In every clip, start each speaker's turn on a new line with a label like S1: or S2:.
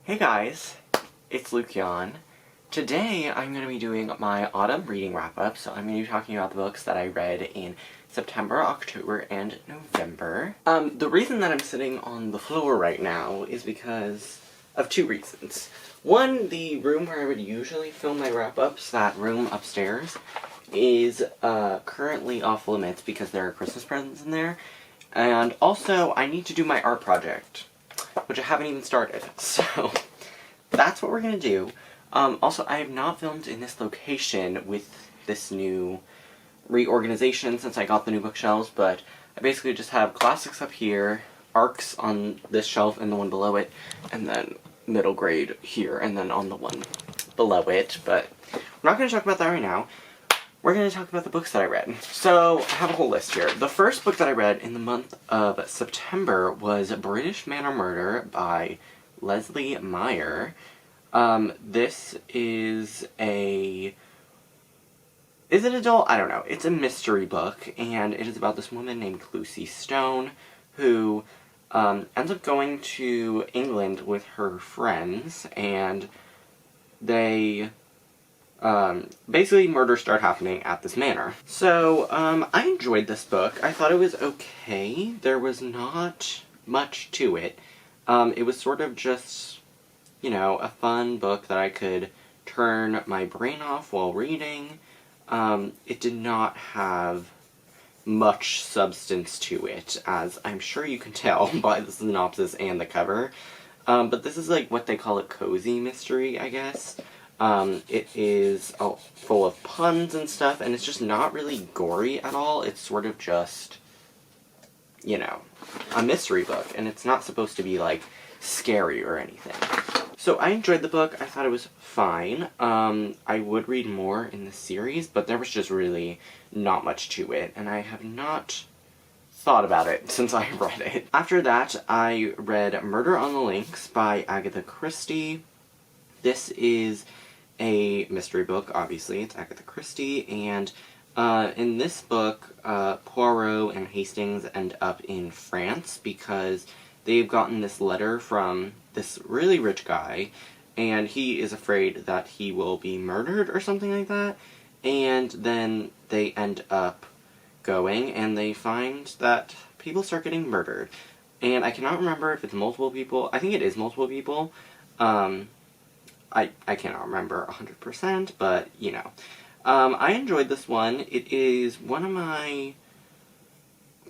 S1: Hey guys, it's Lucian. Today I'm going to be doing my autumn reading wrap-up, so I'm going to be talking about the books that I read in September, October, and November. The reason that I'm sitting on the floor right now is because of two reasons. One, the room where I would usually film my wrap-ups, that room upstairs, is currently off limits because there are Christmas presents in there. And also, I need to do my art project, which I haven't even started, so that's what we're gonna do. Also, I have not filmed in this location with this new reorganization since I got the new bookshelves, but I basically just have classics up here, arcs on this shelf and the one below it, and then middle grade here, and then on the one below it, but we're not gonna talk about that right now. We're going to talk about the books that I read. So, I have a whole list here. The first book that I read in the month of September was British Manor Murder by Leslie Meyer. This is a... Is it adult? I don't know. It's a mystery book, and it is about this woman named Lucy Stone, who ends up going to England with her friends, and they... basically murders start happening at this manor. So, I enjoyed this book. I thought it was okay. There was not much to it. It was sort of just, you know, a fun book that I could turn my brain off while reading. It did not have much substance to it, as I'm sure you can tell by the synopsis and the cover. But this is like what they call a cozy mystery, I guess. It is full of puns and stuff, and it's just not really gory at all. It's sort of just, you know, a mystery book, and it's not supposed to be, like, scary or anything. So I enjoyed the book. I thought it was fine. I would read more in the series, but there was just really not much to it, and I have not thought about it since I read it. After that, I read Murder on the Links by Agatha Christie. This is a mystery book, obviously. It's Agatha Christie, and in this book, Poirot and Hastings end up in France because they've gotten this letter from this really rich guy, and he is afraid that he will be murdered or something like that, and then they end up going, and they find that people start getting murdered. And I cannot remember if it's multiple people. I think it is multiple people. I cannot remember 100%, but, you know. I enjoyed this one. It is one of my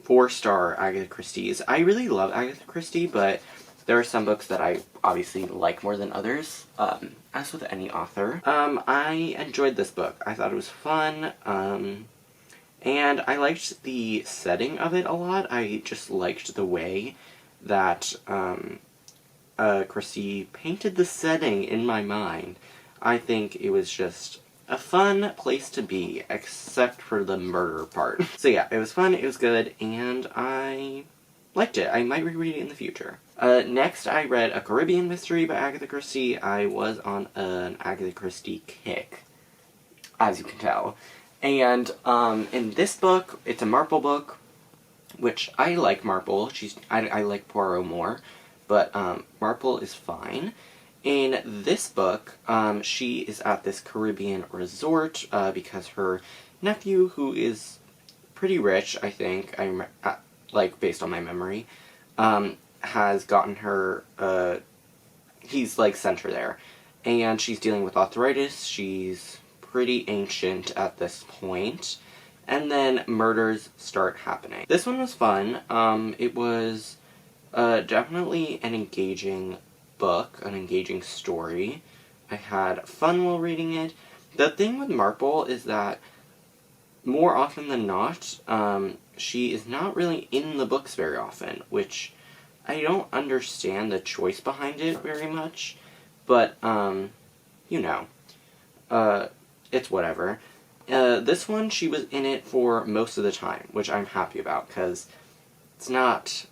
S1: 4-star Agatha Christie's. I really love Agatha Christie, but there are some books that I obviously like more than others, as with any author. I enjoyed this book. I thought it was fun, and I liked the setting of it a lot. I just liked the way that, Christie painted the setting in my mind. I think it was just a fun place to be, except for the murder part. So yeah, it was fun, it was good, and I liked it. I might reread it in the future. Next, I read A Caribbean Mystery by Agatha Christie. I was on an Agatha Christie kick, as you can tell. And, in this book, it's a Marple book, which I like Marple. I like Poirot more. But, Marple is fine. In this book, she is at this Caribbean resort, because her nephew, who is pretty rich, I think, like, based on my memory, has gotten her, he's, like, sent her there. And she's dealing with arthritis. She's pretty ancient at this point. And then murders start happening. This one was fun. It was... definitely an engaging book, an engaging story. I had fun while reading it. The thing with Marple is that, more often than not, she is not really in the books very often, which I don't understand the choice behind it very much, but, you know, it's whatever. This one, she was in it for most of the time, which I'm happy about, because it's not,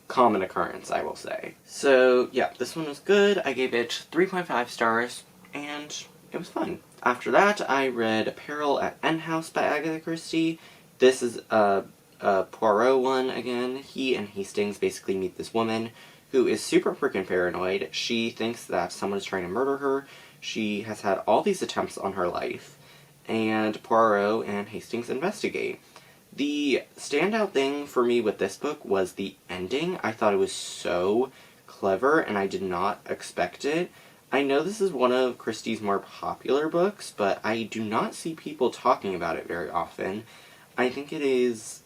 S1: common occurrence, I will say. So, yeah, this one was good. I gave it 3.5 stars, and it was fun. After that, I read Peril at End House by Agatha Christie. This is a Poirot one again. He and Hastings basically meet this woman who is super freaking paranoid. She thinks that someone is trying to murder her. She has had all these attempts on her life, and Poirot and Hastings investigate. The standout thing for me with this book was the ending. I thought it was so clever, and I did not expect it. I know this is one of Christie's more popular books, but I do not see people talking about it very often. I think it is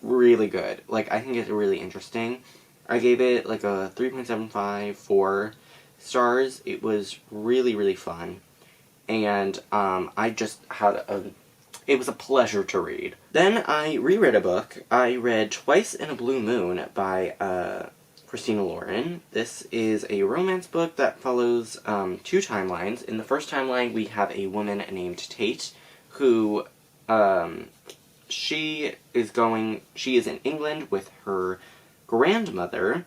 S1: really good. Like, I think it's really interesting. I gave it like a 3.75, 4 stars. It was really, really fun. And I just had it was a pleasure to read. Then I reread a book. I read Twice in a Blue Moon by Christina Lauren. This is a romance book that follows 2 timelines. In the first timeline, we have a woman named Tate, who she is in England with her grandmother,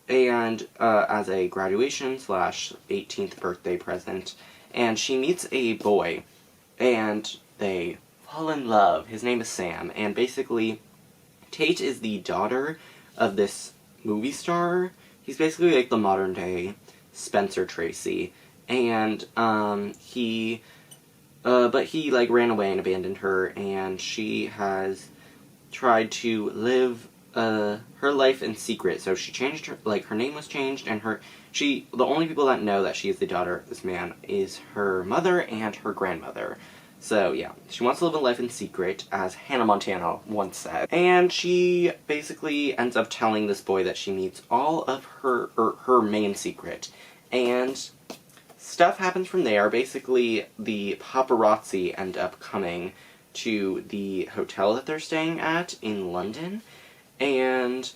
S1: and as a graduation / 18th birthday present, and she meets a boy, and they fall in love. His name is Sam, and basically, Tate is the daughter of this movie star. He's basically like the modern day Spencer Tracy, and he like ran away and abandoned her, and she has tried to live her life in secret. So she changed her name was changed, and the only people that know that she is the daughter of this man is her mother and her grandmother. So yeah, she wants to live a life in secret, as Hannah Montana once said. And she basically ends up telling this boy that she meets all of her main secret. And stuff happens from there. Basically, the paparazzi end up coming to the hotel that they're staying at in London. And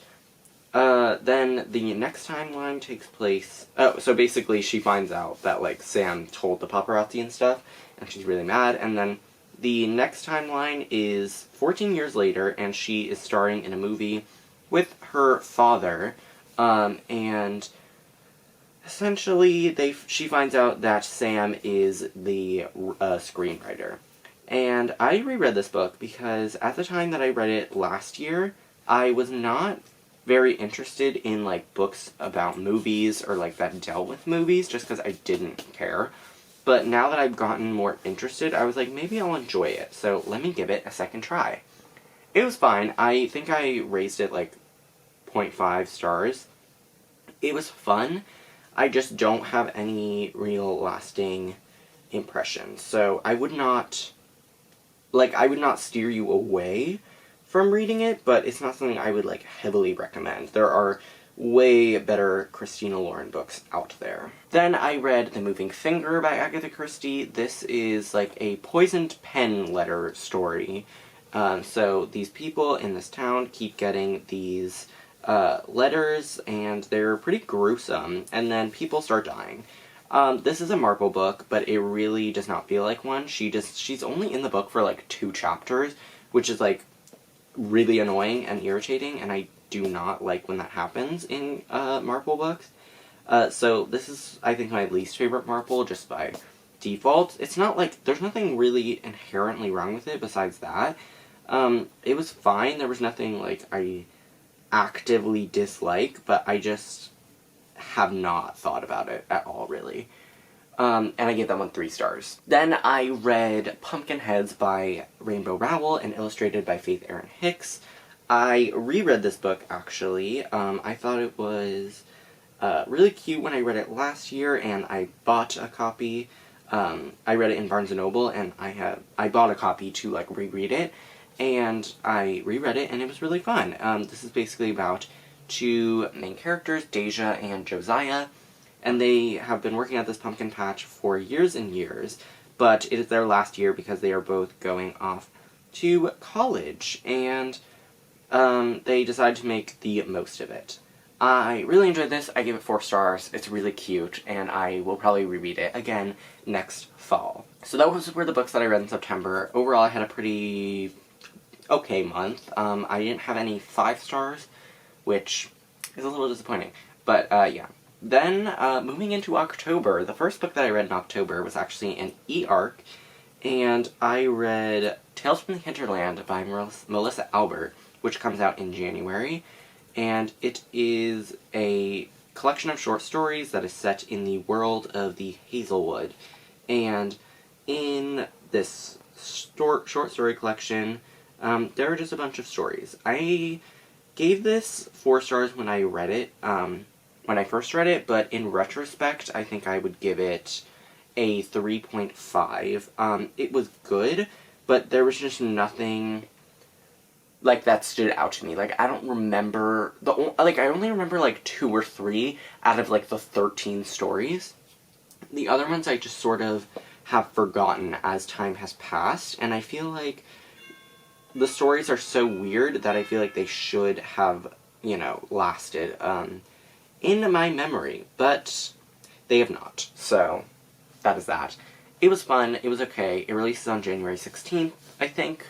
S1: then the next timeline takes place... Oh, so basically she finds out that, like, Sam told the paparazzi and stuff, and she's really mad. And then the next timeline is 14 years later, and she is starring in a movie with her father, and essentially she finds out that Sam is the screenwriter. And I reread this book because at the time that I read it last year, I was not very interested in, like, books about movies or, like, that dealt with movies, just because I didn't care. But now that I've gotten more interested, I was like, maybe I'll enjoy it, so let me give it a second try. It was fine. I think I raised it, like, 0.5 stars. It was fun. I just don't have any real lasting impressions. So I would not steer you away from reading it, but it's not something I would, like, heavily recommend. There are way better Christina Lauren books out there. Then I read The Moving Finger by Agatha Christie. This is, like, a poisoned pen letter story. So these people in this town keep getting these letters, and they're pretty gruesome, and then people start dying. This is a Marple book, but it really does not feel like one. She's only in the book for, like, 2 chapters, which is, like, really annoying and irritating, and I do not like when that happens in Marple books. So this is, I think, my least favorite Marple, just by default. It's not like, there's nothing really inherently wrong with it besides that. It was fine. There was nothing, like, I actively dislike, but I just have not thought about it at all, really. And I gave that one 3 stars. Then I read Pumpkinheads by Rainbow Rowell and illustrated by Faith Erin Hicks. I reread this book, actually. I thought it was really cute when I read it last year, and I bought a copy. I read it in Barnes & Noble, and I bought a copy to, like, reread it, and I reread it, and it was really fun. This is basically about 2 main characters, Deja and Josiah, and they have been working at this pumpkin patch for years and years, but it is their last year because they are both going off to college, and they decide to make the most of it. I really enjoyed this. I gave it 4 stars. It's really cute, and I will probably reread it again next fall. So those were the books that I read in September. Overall, I had a pretty okay month. I didn't have any 5 stars, which is a little disappointing, but yeah. Then, moving into October, the first book that I read in October was actually an e-arc, and I read Tales from the Hinterland by Melissa Albert, which comes out in January, and it is a collection of short stories that is set in the world of the Hazelwood. And in this short story collection, there are just a bunch of stories. I gave this 4 stars when I read it, when I first read it, but in retrospect, I think I would give it a 3.5. It was good, but there was just nothing like that stood out to me. Like, I don't remember I only remember like 2 or 3 out of like the 13 stories. The other ones I just sort of have forgotten as time has passed, and I feel like the stories are so weird that I feel like they should have, you know, lasted in my memory, but they have not. So that is that. It was fun. It was okay. It releases on January 16th, I think.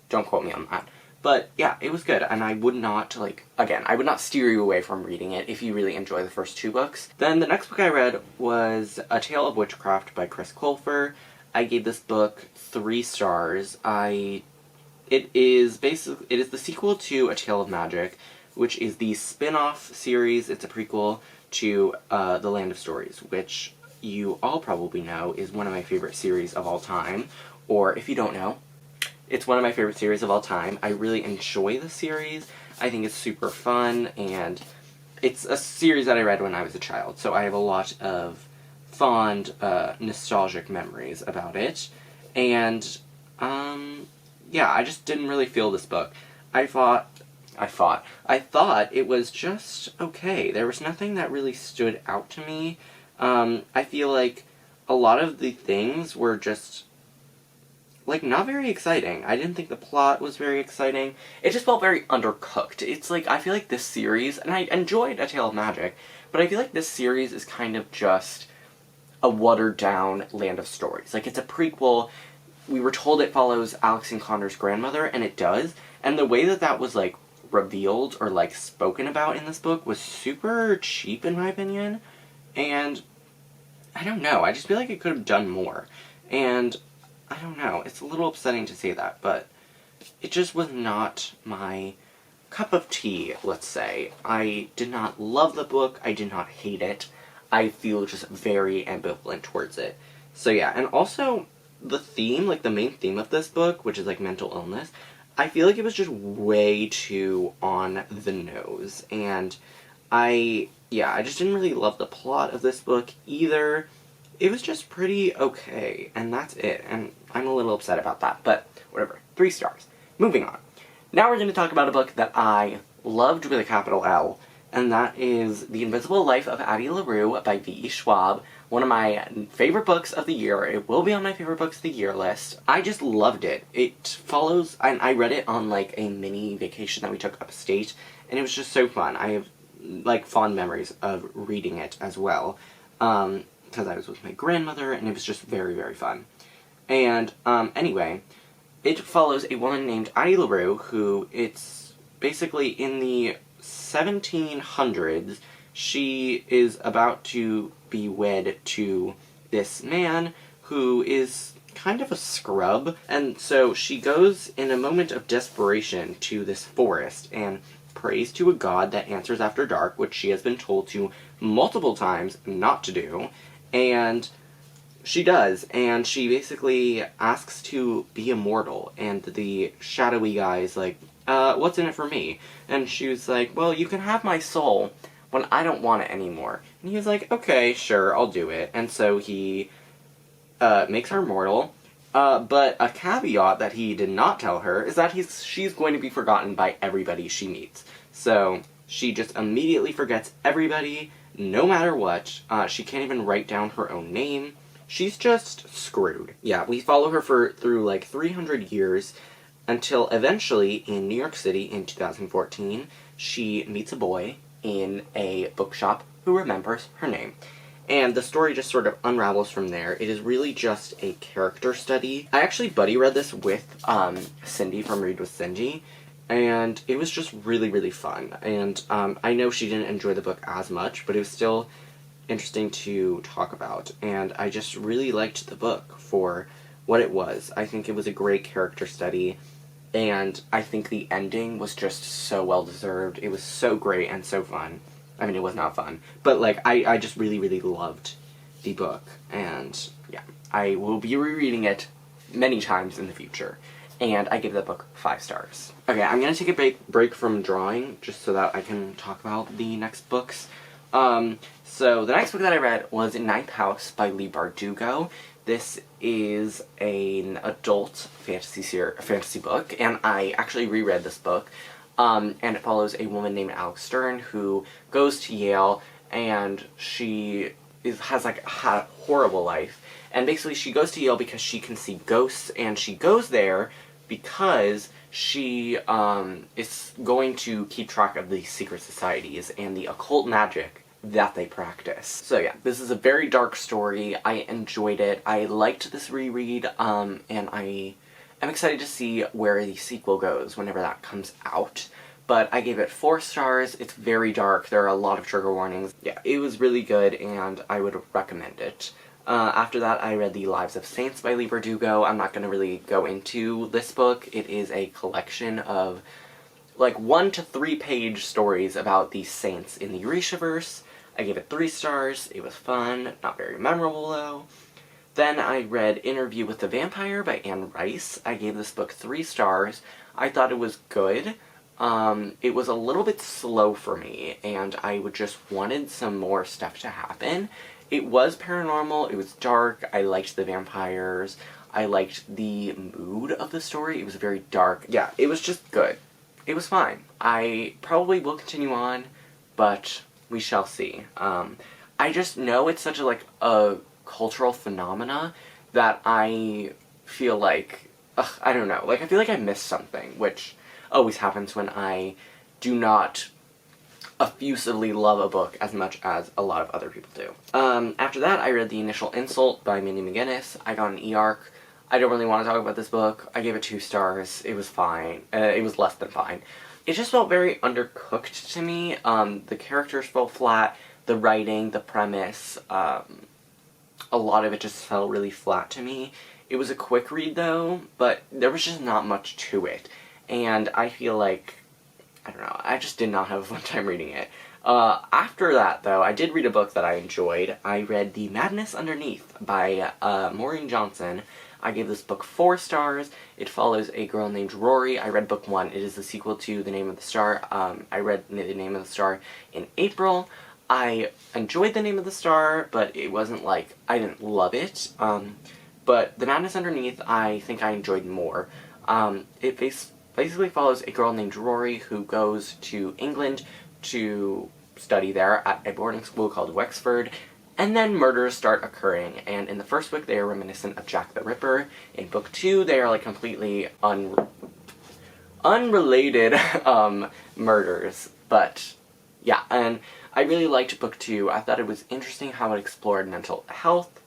S1: Don't quote me on that. But yeah, it was good, and I would not, like, again, I would not steer you away from reading it if you really enjoy the first 2 books. Then the next book I read was A Tale of Witchcraft by Chris Colfer. I gave this book 3 stars. It is the sequel to A Tale of Magic, which is the spin-off series. It's a prequel to The Land of Stories, which you all probably know is one of my favorite series of all time. Or if you don't know, it's one of my favorite series of all time. I really enjoy the series. I think it's super fun, and it's a series that I read when I was a child, so I have a lot of fond, nostalgic memories about it. And, yeah, I just didn't really feel this book. I thought it was just okay. There was nothing that really stood out to me. I feel like a lot of the things were just, like, not very exciting. I didn't think the plot was very exciting. It just felt very undercooked. It's like, I feel like this series, and I enjoyed A Tale of Magic, but I feel like this series is kind of just a watered-down Land of Stories. Like, it's a prequel. We were told it follows Alex and Connor's grandmother, and it does. And the way that that was, like, revealed or, like, spoken about in this book was super cheap, in my opinion. And I don't know. I just feel like it could have done more. And I don't know, it's a little upsetting to say that, but it just was not my cup of tea, let's say. I did not love the book, I did not hate it. I feel just very ambivalent towards it. So yeah, and also, the theme, like the main theme of this book, which is like mental illness, I feel like it was just way too on the nose. And I just didn't really love the plot of this book either. It was just pretty okay, and that's it, and I'm a little upset about that, but whatever. 3 stars. Moving on. Now we're going to talk about a book that I loved with a capital L, and that is The Invisible Life of Addie LaRue by V.E. Schwab, one of my favorite books of the year. It will be on my favorite books of the year list. I just loved it. It follows, and I read it on, like, a mini vacation that we took upstate, and it was just so fun. I have, like, fond memories of reading it as well. Because I was with my grandmother, and it was just very, very fun. And, anyway, it follows a woman named Addie LaRue, who, it's basically in the 1700s, she is about to be wed to this man who is kind of a scrub, and so she goes in a moment of desperation to this forest, and prays to a god that answers after dark, which she has been told to multiple times not to do. And she does, and she basically asks to be immortal, and the shadowy guy is like, what's in it for me? And she was like, well, you can have my soul when I don't want it anymore. And he was like, okay, sure, I'll do it. And so he makes her immortal, but a caveat that he did not tell her is that she's going to be forgotten by everybody she meets. So she just immediately forgets everybody, no matter what. She can't even write down her own name. She's just screwed. Yeah, we follow her through like 300 years until eventually in New York City in 2014, she meets a boy in a bookshop who remembers her name. And the story just sort of unravels from there. It is really just a character study. I actually buddy read this with Cindy from Read with Cindy, and it was just really, really fun. And I know she didn't enjoy the book as much, but it was still interesting to talk about. And I just really liked the book for what it was. I think it was a great character study, and I think the ending was just so well deserved. It was so great and so fun. I mean, it was not fun. But, like, I just really, really loved the book. And, yeah, I will be rereading it many times in the future. And I give that book 5 stars. Okay, I'm gonna take a break from drawing, just so that I can talk about the next books. So the next book that I read was Ninth House by Leigh Bardugo. This is an adult fantasy book, and I actually reread this book. And it follows a woman named Alex Stern who goes to Yale, and she has like had a horrible life. And basically she goes to Yale because she can see ghosts, and she goes there because she is going to keep track of the secret societies and the occult magic that they practice. So yeah, this is a very dark story. I enjoyed it. I liked this reread, and I am excited to see where the sequel goes whenever that comes out. But I gave it 4 stars. It's very dark. There are a lot of trigger warnings. Yeah, it was really good, and I would recommend it. After that, I read The Lives of Saints by Leigh Bardugo. I'm not going to really go into this book. It is a collection of, like, 1 to 3 page stories about these saints in the Orishaverse. I gave it 3 stars. It was fun. Not very memorable, though. Then I read Interview with the Vampire by Anne Rice. I gave this book 3 stars. I thought it was good. It was a little bit slow for me, and I just wanted some more stuff to happen. It was paranormal, it was dark, I liked the vampires, I liked the mood of the story, it was very dark. Yeah, it was just good. It was fine. I probably will continue on, but we shall see. I just know it's such a cultural phenomena that I feel like, I don't know, like I feel like I missed something, which always happens when I do not effusively love a book as much as a lot of other people do. After that, I read The Initial Insult by Mindy McGinnis. I got an e-arc. I don't really want to talk about this book. I gave it 2 stars. It was fine. It was less than fine. It just felt very undercooked to me. The characters felt flat. The writing, the premise, a lot of it just felt really flat to me. It was a quick read, though, but there was just not much to it. And I feel like, I don't know, I just did not have a fun time reading it. After that, though, I did read a book that I enjoyed. I read The Madness Underneath by Maureen Johnson. I gave this book 4 stars. It follows a girl named Rory. I read book 1. It is the sequel to The Name of the Star. I read The Name of the Star in April. I enjoyed The Name of the Star, but it wasn't like, I didn't love it. But The Madness Underneath, I think I enjoyed more. It basically follows a girl named Rory who goes to England to study there at a boarding school called Wexford, and then murders start occurring. And in the first book, they are reminiscent of Jack the Ripper. In book 2, they are like completely unrelated murders. But yeah, and I really liked book 2. I thought it was interesting how it explored mental health,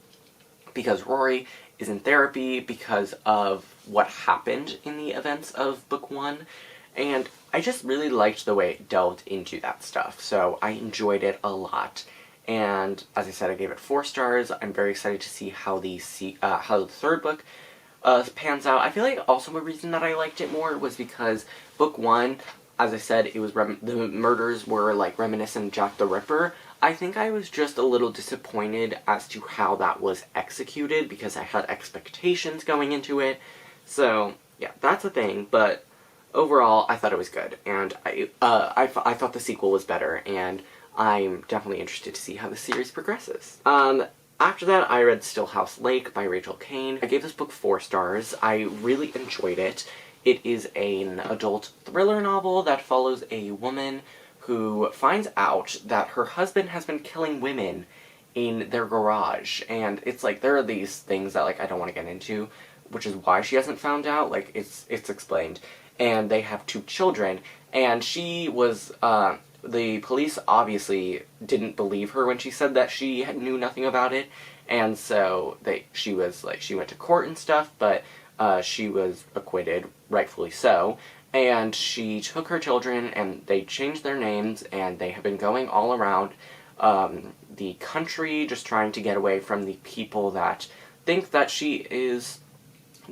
S1: because Rory is in therapy because of what happened in the events of book 1, and I just really liked the way it delved into that stuff, so I enjoyed it a lot. And as I said, I gave it 4 stars. I'm very excited to see how the 3rd book pans out. I feel like also a reason that I liked it more was because book 1, as I said, it was the murders were like reminiscent of Jack the Ripper. I think I was just a little disappointed as to how that was executed, because I had expectations going into it. So, yeah, that's a thing, but overall, I thought it was good, and I thought the sequel was better, and I'm definitely interested to see how the series progresses. After that, I read Stillhouse Lake by Rachel Kane. I gave this book 4 stars. I really enjoyed it. It is an adult thriller novel that follows a woman who finds out that her husband has been killing women in their garage. And it's like, there are these things that, like, I don't want to get into, which is why she hasn't found out. Like, it's explained. And they have 2 children. And she was, the police obviously didn't believe her when she said that she knew nothing about it. And so she went to court and stuff, but she was acquitted, rightfully so. And she took her children, and they changed their names, and they have been going all around the country, just trying to get away from the people that think that she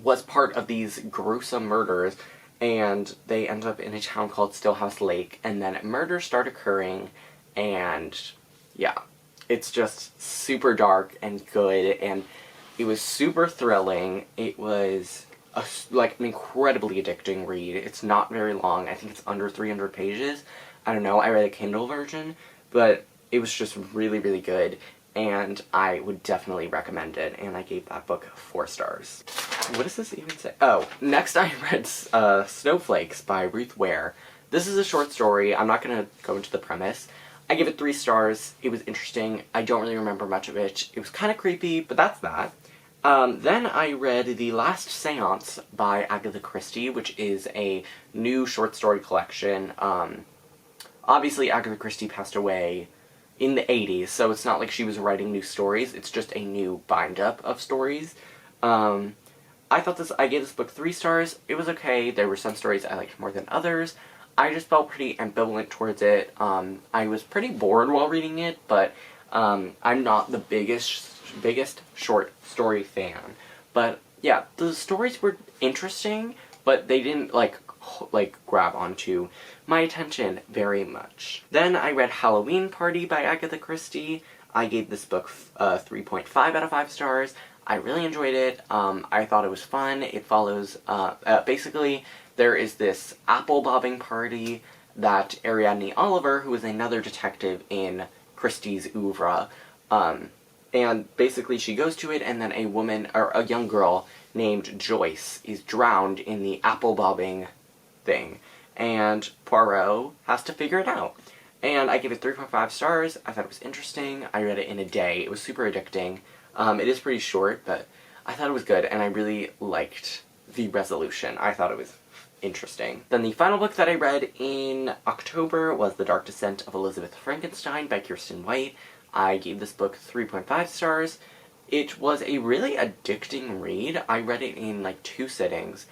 S1: was part of these gruesome murders. And they end up in a town called Stillhouse Lake, and then murders start occurring, and yeah, it's just super dark and good, and it was super thrilling. It was like an incredibly addicting read. It's not very long. I think it's under 300 pages. I don't know, I read a Kindle version, but it was just really, really good, and I would definitely recommend it, and I gave that book 4 stars. What does this even say? Oh, next I read Snowflakes by Ruth Ware. This is a short story. I'm not going to go into the premise. I give it 3 stars. It was interesting. I don't really remember much of it. It was kind of creepy, but that's that. Then I read The Last Seance by Agatha Christie, which is a new short story collection. Obviously, Agatha Christie passed away in the 80s, so it's not like she was writing new stories. It's just a new bind-up of stories. I gave this book 3 stars. It was okay. There were some stories I liked more than others. I just felt pretty ambivalent towards it. I was pretty bored while reading it, but I'm not the biggest short story fan. But yeah, the stories were interesting, but they didn't like grab onto my attention very much. Then I read Hallowe'en Party by Agatha Christie. I gave this book 3.5 out of 5 stars. I really enjoyed it. I thought it was fun. It follows, basically, there is this apple bobbing party that Ariadne Oliver, who is another detective in Christie's oeuvre, and basically she goes to it, and then a young girl named Joyce is drowned in the apple bobbing thing, and Poirot has to figure it out. And I gave it 3.5 stars. I thought it was interesting. I read it in a day. It was super addicting. It is pretty short, but I thought it was good, and I really liked the resolution. I thought it was interesting. Then the final book that I read in October was The Dark Descent of Elizabeth Frankenstein by Kirsten White. I gave this book 3.5 stars. It was a really addicting read. I read it in like 2 sittings.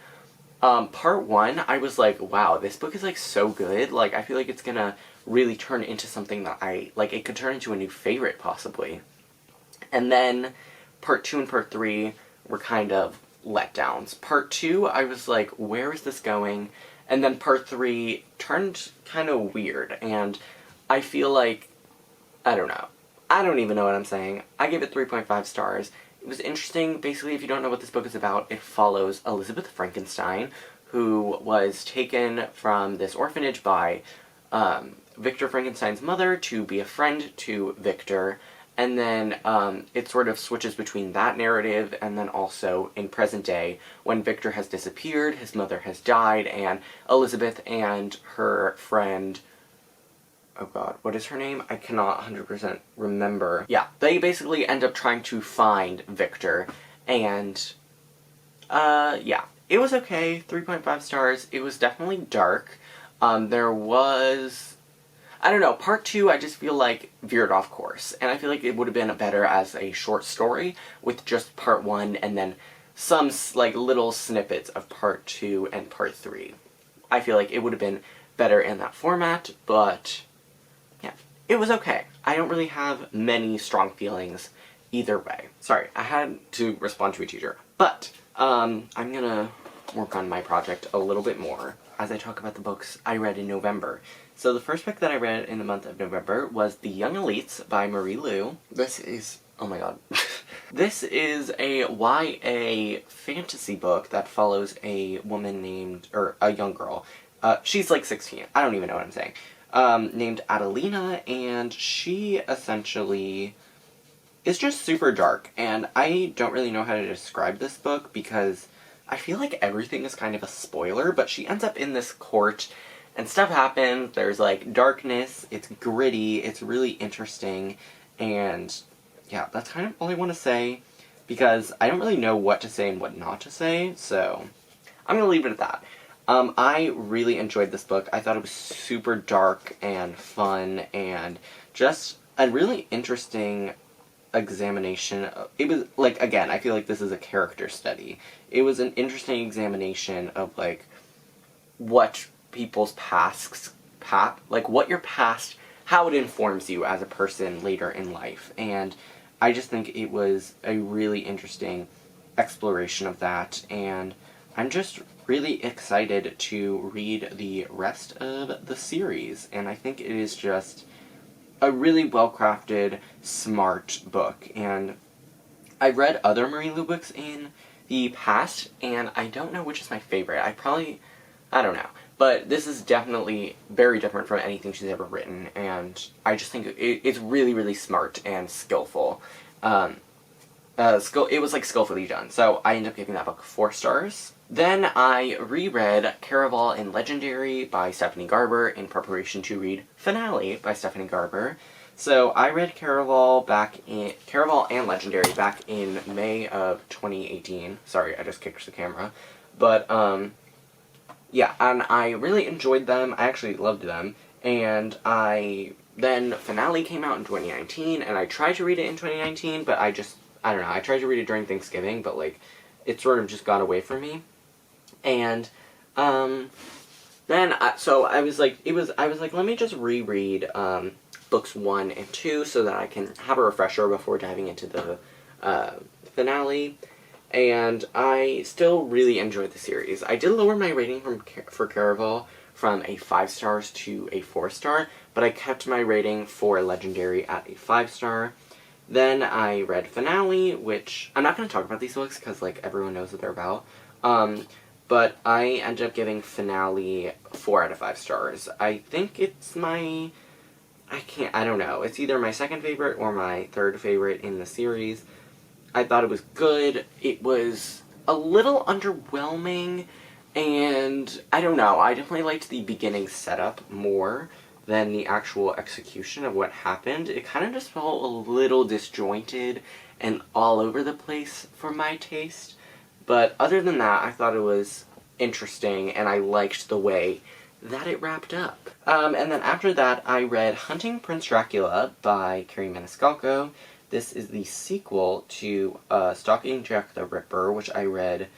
S1: Part 1, I was like, wow, this book is like so good. Like, I feel like it's gonna really turn into something that it could turn into a new favorite, possibly. And then Part 2 and Part 3 were kind of letdowns. Part 2, I was like, where is this going? And then Part 3 turned kind of weird, and I feel like, I don't know. I don't even know what I'm saying. I gave it 3.5 stars. It was interesting. Basically, if you don't know what this book is about, it follows Elizabeth Frankenstein, who was taken from this orphanage by Victor Frankenstein's mother to be a friend to Victor, and then it sort of switches between that narrative and then also in present day when Victor has disappeared, his mother has died, and Elizabeth and her friend, oh god, what is her name? I cannot 100% remember. Yeah, they basically end up trying to find Victor, and yeah, it was okay, 3.5 stars. It was definitely dark. There was, I don't know, Part 2 I just feel like veered off course, and I feel like it would have been better as a short story with just Part 1 and then some like little snippets of Part 2 and Part 3. I feel like it would have been better in that format, but yeah, it was okay. I don't really have many strong feelings either way. Sorry, I had to respond to a teacher, but I'm gonna work on my project a little bit more as I talk about the books I read in November. So the first book that I read in the month of November was The Young Elites by Marie Lu. This is, oh my god. This is a YA fantasy book that follows a woman named, or a young girl. She's like 16, I don't even know what I'm saying. Named Adelina, and she essentially is just super dark, and I don't really know how to describe this book because I feel like everything is kind of a spoiler, but she ends up in this court, and stuff happens, there's like darkness, it's gritty, it's really interesting, and yeah, that's kind of all I want to say, because I don't really know what to say and what not to say, so I'm gonna leave it at that. I really enjoyed this book. I thought it was super dark and fun and just a really interesting examination. It was, like, again, I feel like this is a character study. It was an interesting examination of, like, what people's what your past, how it informs you as a person later in life. And I just think it was a really interesting exploration of that, and I'm just really excited to read the rest of the series, and I think it is just a really well-crafted, smart book. And I've read other Marie Lu books in the past, and I don't know which is my favorite. I don't know. But this is definitely very different from anything she's ever written, and I just think it's really, really smart and skillful. It was, like, skillfully done, so I ended up giving that book 4 stars. Then I reread Caraval and Legendary by Stephanie Garber in preparation to read Finale by Stephanie Garber. So I read Caraval and Legendary back in May of 2018. Sorry, I just kicked the camera. But, yeah, and I really enjoyed them. I actually loved them. And then Finale came out in 2019, and I tried to read it in 2019, but I don't know, I tried to read it during Thanksgiving, but, like, it sort of just got away from me. And, then, I was like, let me just reread, books 1 and 2 so that I can have a refresher before diving into the, finale. And I still really enjoyed the series. I did lower my rating for Caraval from a 5 stars to a 4 star, but I kept my rating for Legendary at a 5 star. Then I read Finale, which I'm not going to talk about these books because, like, everyone knows what they're about. But I ended up giving Finale 4 out of 5 stars. I think it's I don't know. It's either my second favorite or my third favorite in the series. I thought it was good. It was a little underwhelming, and I don't know. I definitely liked the beginning setup more than the actual execution of what happened. It kind of just felt a little disjointed and all over the place for my taste. But other than that, I thought it was interesting, and I liked the way that it wrapped up. And then after that, I read Hunting Prince Dracula by Carrie Maniscalco. This is the sequel to Stalking Jack the Ripper, which I read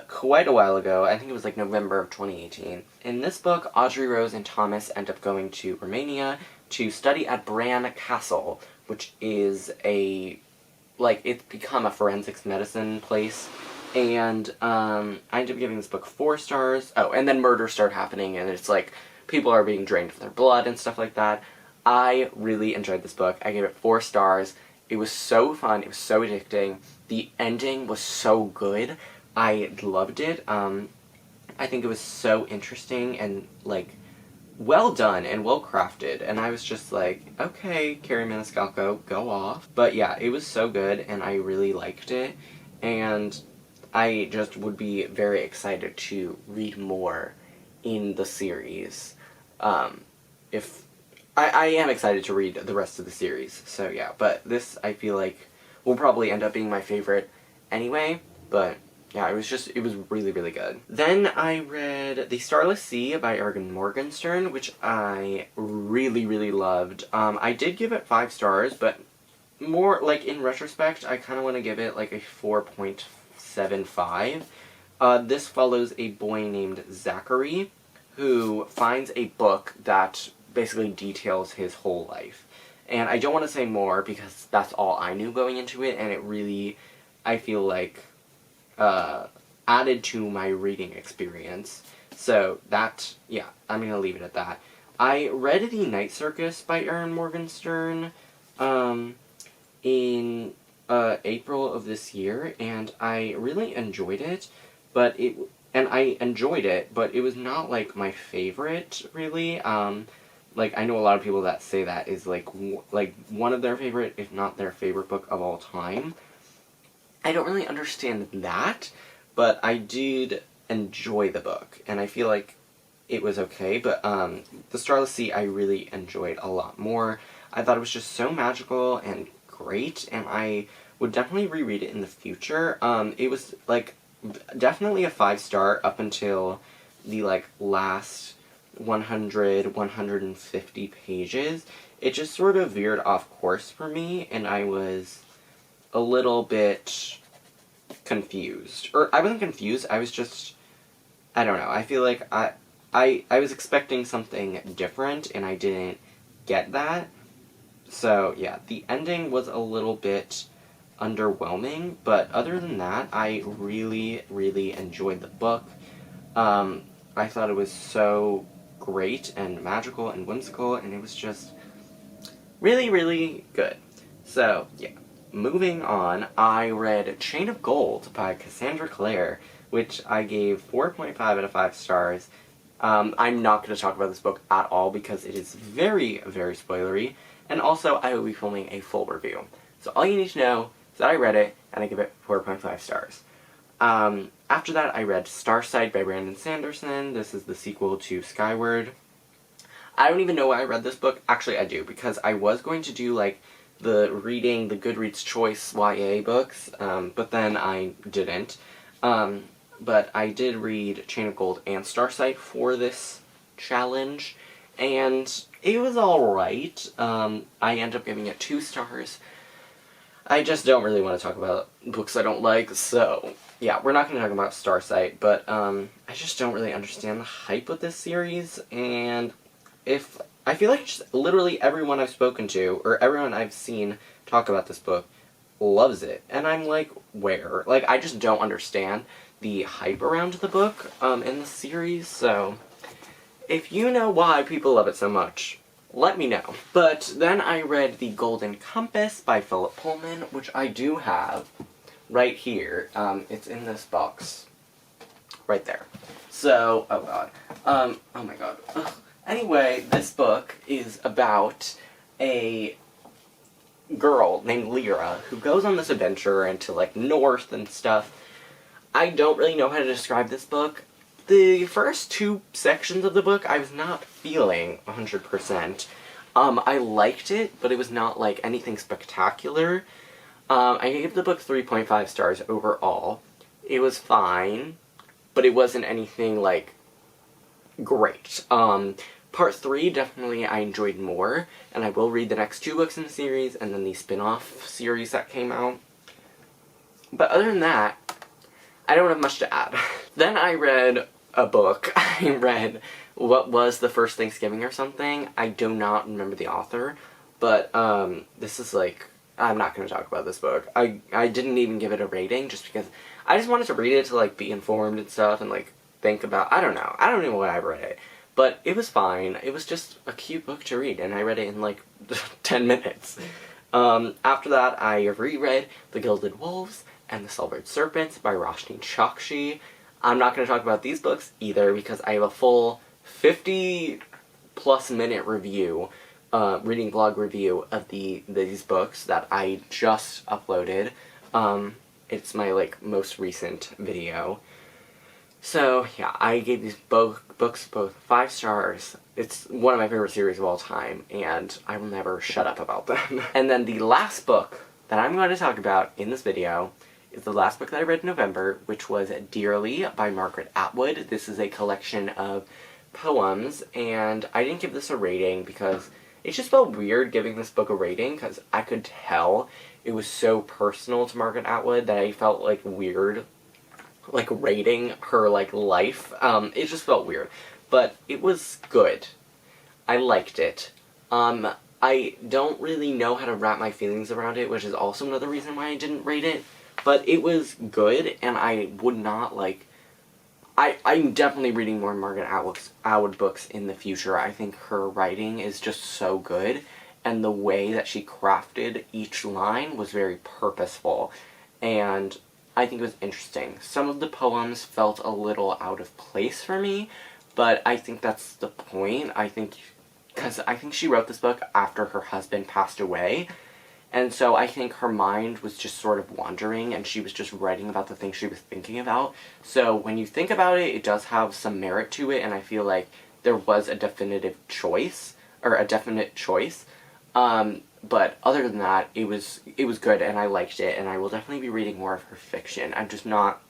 S1: quite a while ago. I think it was like November of 2018. In this book, Audrey Rose and Thomas end up going to Romania to study at Bran Castle, which is it's become a forensics medicine place. And I ended up giving this book 4 stars. Oh, and then murders start happening, and it's like people are being drained of their blood and stuff like that. I really enjoyed this book. I gave it 4 stars. It was so fun. It was so addicting. The ending was so good. I loved it. I think it was so interesting and, like, well done and well crafted. And I was just like, okay, Carrie Maniscalco, go off. But yeah, it was so good, and I really liked it. And I just would be very excited to read more in the series. I am excited to read the rest of the series, so yeah. But this, I feel like, will probably end up being my favorite anyway. But yeah, it was really, really good. Then I read The Starless Sea by Ergen Morgenstern, which I really, really loved. I did give it 5 stars, but more, like, in retrospect, I kind of want to give it, like, a 4.75. This follows a boy named Zachary, who finds a book that basically details his whole life. And I don't want to say more because that's all I knew going into it, and it really, I feel like, added to my reading experience. So that, yeah, I'm going to leave it at that. I read The Night Circus by Ergen Morgenstern in April of this year, and I really enjoyed it, but it was not, like, my favorite, really. Like, I know a lot of people that say that is, like, one of their favorite, if not their favorite book of all time. I don't really understand that, but I did enjoy the book, and I feel like it was okay, but, The Starless Sea I really enjoyed a lot more. I thought it was just so magical and great, and I would definitely reread it in the future. It was, like, definitely a 5 star up until the, like, last 150 pages. It just sort of veered off course for me, and I was a little bit confused. Or, I wasn't confused, I was just, I don't know, I feel like I was expecting something different, and I didn't get that. So, yeah, the ending was a little bit underwhelming, but other than that, I really, really enjoyed the book. I thought it was so great and magical and whimsical, and it was just, really, really good. So, yeah. Moving on, I read Chain of Gold by Cassandra Clare, which I gave 4.5 out of 5 stars. I'm not going to talk about this book at all because it is very, very spoilery, and also I will be filming a full review. So all you need to know is that I read it, and I give it 4.5 stars. After that, I read Starsight by Brandon Sanderson. This is the sequel to Skyward. I don't even know why I read this book. Actually, I do, because I was going to do, like, the Goodreads Choice YA books, but then I didn't. But I did read Chain of Gold and Starsight for this challenge, and it was alright. I ended up giving it 2 stars. I just don't really want to talk about books I don't like, so yeah, we're not going to talk about Starsight, but I just don't really understand the hype with this series, and I feel like just literally everyone I've spoken to, or everyone I've seen talk about this book, loves it, and I'm like, where? Like, I just don't understand the hype around the book in the series, so if you know why people love it so much, let me know. But then I read The Golden Compass by Philip Pullman, which I do have right here. It's in this box. Right there. So, oh god. Oh my god. Ugh. Anyway, this book is about a girl named Lyra who goes on this adventure into, like, north and stuff. I don't really know how to describe this book. The first 2 sections of the book I was not feeling 100%. I liked it, but it was not, like, anything spectacular. I gave the book 3.5 stars overall. It was fine, but it wasn't anything, like, great. Part 3, definitely I enjoyed more, and I will read the next 2 books in the series, and then the spin-off series that came out. But other than that, I don't have much to add. Then I read a book. I read What Was the First Thanksgiving or something. I do not remember the author, but this is like, I'm not going to talk about this book. I didn't even give it a rating just because I just wanted to read it to, like, be informed and stuff and, like, think about, I don't know. I don't know why I read it. But it was fine. It was just a cute book to read, and I read it in, like, 10 minutes. After that, I reread The Gilded Wolves and The Silvered Serpents by Roshni Chokshi. I'm not going to talk about these books either because I have a full 50-plus minute review, reading vlog review of these books that I just uploaded. It's my, like, most recent video. So, yeah, I gave these books both 5 stars. It's one of my favorite series of all time, and I will never shut up about them. And then the last book that I'm going to talk about in this video is the last book that I read in November, which was Dearly by Margaret Atwood. This is a collection of poems, and I didn't give this a rating because it just felt weird giving this book a rating, because I could tell it was so personal to Margaret Atwood that I felt, like, weird, like, rating her, like, life. It just felt weird. But it was good. I liked it. I don't really know how to wrap my feelings around it, which is also another reason why I didn't rate it. But it was good, and I would not, like, I'm definitely reading more Margaret Atwood books in the future. I think her writing is just so good, and the way that she crafted each line was very purposeful, and I think it was interesting. Some of the poems felt a little out of place for me, but I think that's the point. Because I think she wrote this book after her husband passed away, and so I think her mind was just sort of wandering, and she was just writing about the things she was thinking about. So when you think about it, it does have some merit to it, and I feel like there was a definite choice. But other than that, it was good, and I liked it, and I will definitely be reading more of her fiction. I'm just not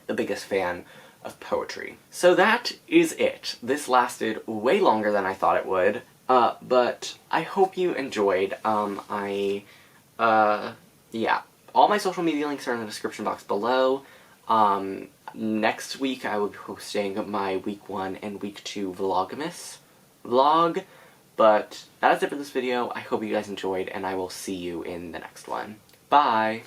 S1: the biggest fan of poetry. So that is it. This lasted way longer than I thought it would, but I hope you enjoyed. Yeah. All my social media links are in the description box below. Next week I will be posting my week 1 and week 2 Vlogmas vlog. But that is it for this video. I hope you guys enjoyed, and I will see you in the next one. Bye!